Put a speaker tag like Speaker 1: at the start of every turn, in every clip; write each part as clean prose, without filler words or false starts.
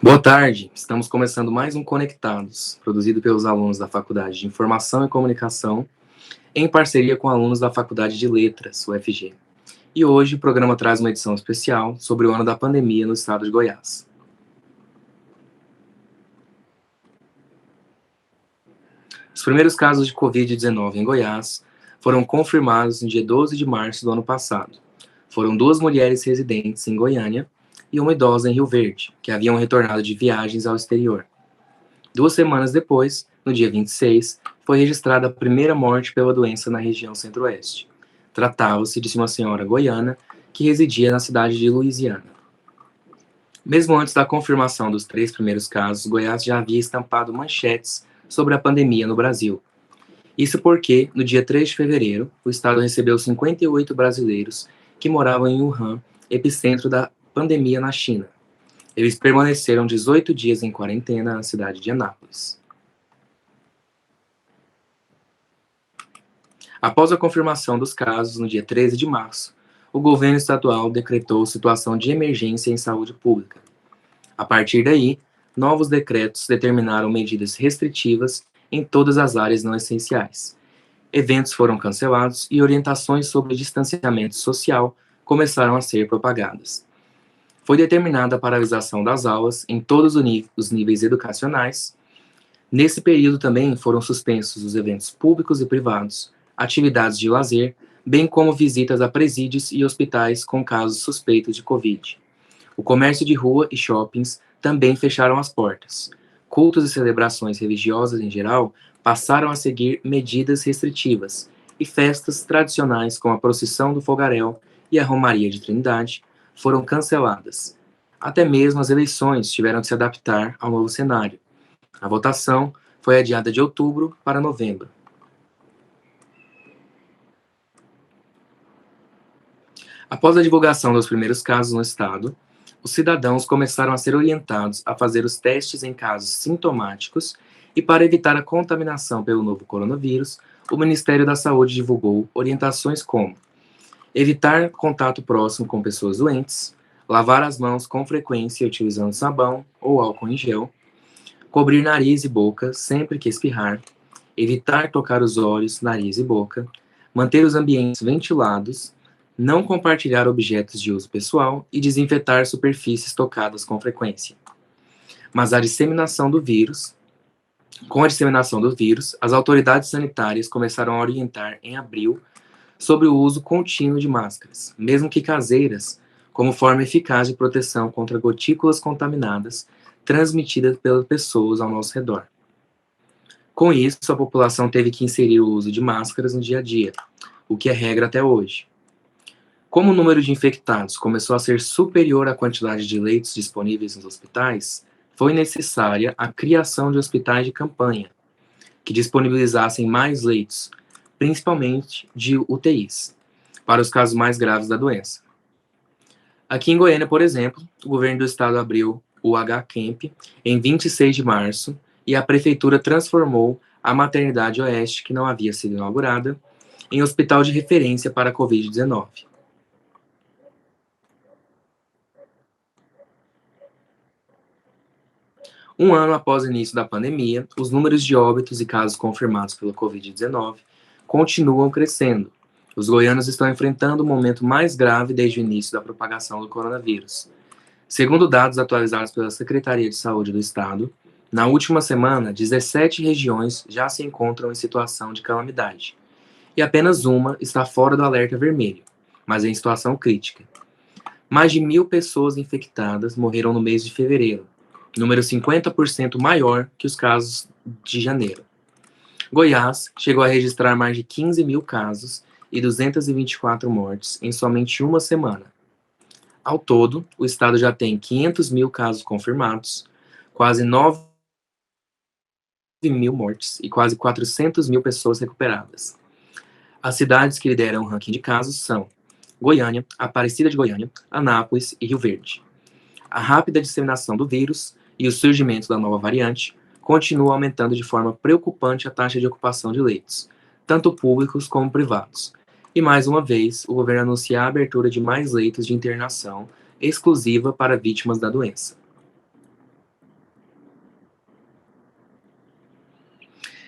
Speaker 1: Boa tarde, estamos começando mais um Conectados, produzido pelos alunos da Faculdade de Informação e Comunicação, em parceria com alunos da Faculdade de Letras, UFG. E hoje o programa traz uma edição especial sobre o ano da pandemia no estado de Goiás. Os primeiros casos de Covid-19 em Goiás foram confirmados no dia 12 de março do ano passado. Foram 2 mulheres residentes em Goiânia e uma idosa em Rio Verde, que haviam retornado de viagens ao exterior. 2 semanas depois, no dia 26, foi registrada a primeira morte pela doença na região centro-oeste. Tratava-se de uma senhora goiana que residia na cidade de Luisiana. Mesmo antes da confirmação dos 3 primeiros casos, Goiás já havia estampado manchetes sobre a pandemia no Brasil. Isso porque, no dia 3 de fevereiro, o estado recebeu 58 brasileiros que moravam em Wuhan, epicentro da pandemia na China. Eles permaneceram 18 dias em quarentena na cidade de Anápolis. Após a confirmação dos casos, no dia 13 de março, o governo estadual decretou situação de emergência em saúde pública. A partir daí, novos decretos determinaram medidas restritivas em todas as áreas não essenciais. Eventos foram cancelados e orientações sobre distanciamento social começaram a ser propagadas. Foi determinada a paralisação das aulas em todos os níveis educacionais. Nesse período também foram suspensos os eventos públicos e privados, atividades de lazer, bem como visitas a presídios e hospitais com casos suspeitos de Covid. O comércio de rua e shoppings também fecharam as portas. Cultos e celebrações religiosas em geral passaram a seguir medidas restritivas, e festas tradicionais como a procissão do Fogaréu e a Romaria de Trindade foram canceladas. Até mesmo as eleições tiveram que se adaptar ao novo cenário. A votação foi adiada de outubro para novembro. Após a divulgação dos primeiros casos no estado, os cidadãos começaram a ser orientados a fazer os testes em casos sintomáticos e, para evitar a contaminação pelo novo coronavírus, o Ministério da Saúde divulgou orientações como evitar contato próximo com pessoas doentes, lavar as mãos com frequência utilizando sabão ou álcool em gel, cobrir nariz e boca sempre que espirrar, evitar tocar os olhos, nariz e boca, manter os ambientes ventilados, não compartilhar objetos de uso pessoal e desinfetar superfícies tocadas com frequência. Mas com a disseminação do vírus, as autoridades sanitárias começaram a orientar em abril sobre o uso contínuo de máscaras, mesmo que caseiras, como forma eficaz de proteção contra gotículas contaminadas transmitidas pelas pessoas ao nosso redor. Com isso, a população teve que inserir o uso de máscaras no dia a dia, o que é regra até hoje. Como o número de infectados começou a ser superior à quantidade de leitos disponíveis nos hospitais, foi necessária a criação de hospitais de campanha, que disponibilizassem mais leitos, principalmente de UTIs, para os casos mais graves da doença. Aqui em Goiânia, por exemplo, o governo do estado abriu o H-Camp em 26 de março e a prefeitura transformou a Maternidade Oeste, que não havia sido inaugurada, em hospital de referência para a Covid-19. Um ano após o início da pandemia, os números de óbitos e casos confirmados pela Covid-19 continuam crescendo. Os goianos estão enfrentando o momento mais grave desde o início da propagação do coronavírus. Segundo dados atualizados pela Secretaria de Saúde do Estado, na última semana, 17 regiões já se encontram em situação de calamidade, e apenas uma está fora do alerta vermelho, mas em situação crítica. Mais de 1.000 pessoas infectadas morreram no mês de fevereiro, número 50% maior que os casos de janeiro. Goiás chegou a registrar mais de 15.000 casos e 224 mortes em somente uma semana. Ao todo, o estado já tem 500.000 casos confirmados, quase 9.000 mortes e quase 400.000 pessoas recuperadas. As cidades que lideram o ranking de casos são Goiânia, Aparecida de Goiânia, Anápolis e Rio Verde. A rápida disseminação do vírus e o surgimento da nova variante continua aumentando de forma preocupante a taxa de ocupação de leitos, tanto públicos como privados, E mais uma vez, o governo anuncia a abertura de mais leitos de internação exclusiva para vítimas da doença.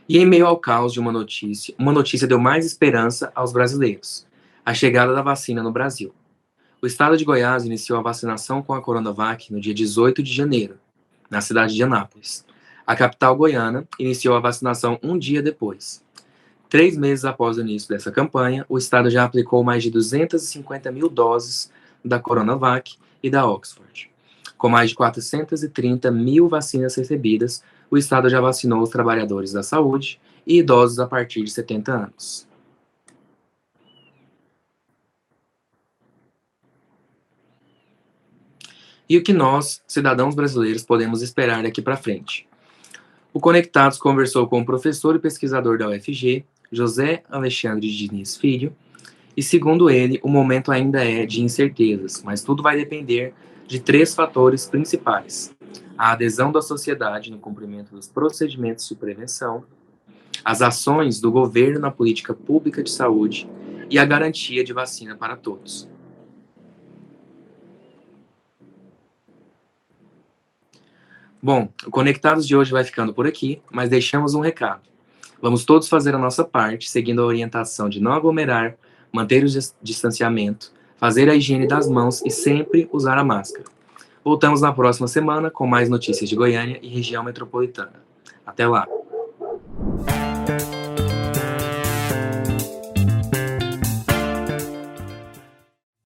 Speaker 1: E em meio ao caos de uma notícia deu mais esperança aos brasileiros: a chegada da vacina no Brasil. O estado de Goiás iniciou a vacinação com a Coronavac no dia 18 de janeiro, na cidade de Anápolis. A capital goiana iniciou a vacinação um dia depois. 3 meses após o início dessa campanha, o estado já aplicou mais de 250 mil doses da Coronavac e da Oxford. Com mais de 430 mil vacinas recebidas, o estado já vacinou os trabalhadores da saúde e idosos a partir de 70 anos. E o que nós, cidadãos brasileiros, podemos esperar daqui para frente? O Conectados conversou com o professor e pesquisador da UFG, José Alexandre Diniz Filho, e segundo ele, o momento ainda é de incertezas, mas tudo vai depender de 3 fatores principais: a adesão da sociedade no cumprimento dos procedimentos de prevenção, as ações do governo na política pública de saúde e a garantia de vacina para todos. Bom, o Conectados de hoje vai ficando por aqui, mas deixamos um recado. Vamos todos fazer a nossa parte, seguindo a orientação de não aglomerar, manter o distanciamento, fazer a higiene das mãos e sempre usar a máscara. Voltamos na próxima semana com mais notícias de Goiânia e região metropolitana. Até lá!